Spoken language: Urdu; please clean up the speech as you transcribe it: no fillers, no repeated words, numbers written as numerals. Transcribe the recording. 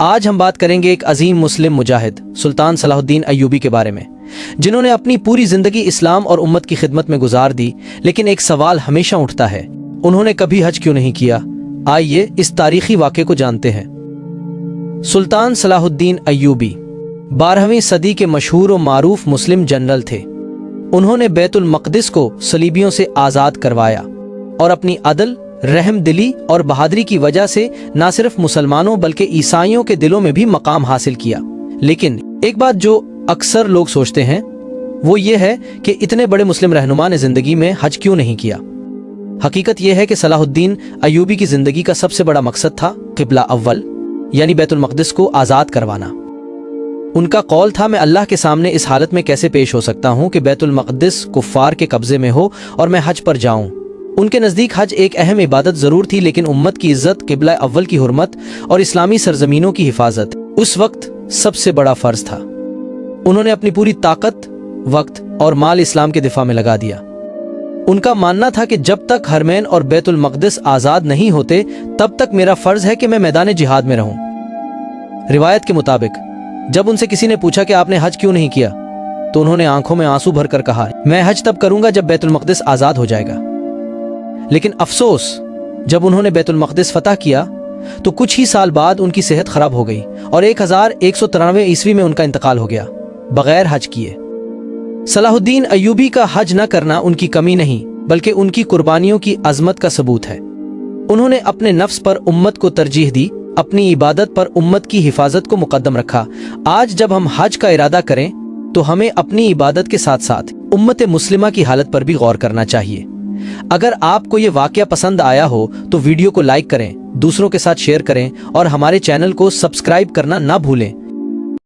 آج ہم بات کریں گے ایک عظیم مسلم مجاہد سلطان صلاح الدین ایوبی کے بارے میں، جنہوں نے اپنی پوری زندگی اسلام اور امت کی خدمت میں گزار دی۔ لیکن ایک سوال ہمیشہ اٹھتا ہے، انہوں نے کبھی حج کیوں نہیں کیا؟ آئیے اس تاریخی واقعے کو جانتے ہیں۔ سلطان صلاح الدین ایوبی 12ویں صدی کے مشہور و معروف مسلم جنرل تھے۔ انہوں نے بیت المقدس کو صلیبیوں سے آزاد کروایا اور اپنی عدل، رحم دلی اور بہادری کی وجہ سے نہ صرف مسلمانوں بلکہ عیسائیوں کے دلوں میں بھی مقام حاصل کیا۔ لیکن ایک بات جو اکثر لوگ سوچتے ہیں وہ یہ ہے کہ اتنے بڑے مسلم رہنما نے زندگی میں حج کیوں نہیں کیا؟ حقیقت یہ ہے کہ صلاح الدین ایوبی کی زندگی کا سب سے بڑا مقصد تھا قبلہ اول یعنی بیت المقدس کو آزاد کروانا۔ ان کا قول تھا، میں اللہ کے سامنے اس حالت میں کیسے پیش ہو سکتا ہوں کہ بیت المقدس کفار کے قبضے میں ہو اور میں حج پر جاؤں۔ ان کے نزدیک حج ایک اہم عبادت ضرور تھی، لیکن امت کی عزت، قبلہ اول کی حرمت اور اسلامی سرزمینوں کی حفاظت اس وقت سب سے بڑا فرض تھا۔ انہوں نے اپنی پوری طاقت، وقت اور مال اسلام کے دفاع میں لگا دیا۔ ان کا ماننا تھا کہ جب تک حرمین اور بیت المقدس آزاد نہیں ہوتے تب تک میرا فرض ہے کہ میں میدان جہاد میں رہوں۔ روایت کے مطابق جب ان سے کسی نے پوچھا کہ آپ نے حج کیوں نہیں کیا تو انہوں نے آنکھوں میں آنسو بھر کر کہا، میں حج تب کروں گا جب بیت المقدس آزاد ہو جائے گا۔ لیکن افسوس، جب انہوں نے بیت المقدس فتح کیا تو کچھ ہی سال بعد ان کی صحت خراب ہو گئی اور 1193 عیسوی میں ان کا انتقال ہو گیا بغیر حج کیے۔ صلاح الدین ایوبی کا حج نہ کرنا ان کی کمی نہیں بلکہ ان کی قربانیوں کی عظمت کا ثبوت ہے۔ انہوں نے اپنے نفس پر امت کو ترجیح دی، اپنی عبادت پر امت کی حفاظت کو مقدم رکھا۔ آج جب ہم حج کا ارادہ کریں تو ہمیں اپنی عبادت کے ساتھ ساتھ امت مسلمہ کی حالت پر بھی غور کرنا چاہیے۔ اگر آپ کو یہ واقعہ پسند آیا ہو تو ویڈیو کو لائک کریں، دوسروں کے ساتھ شیئر کریں اور ہمارے چینل کو سبسکرائب کرنا نہ بھولیں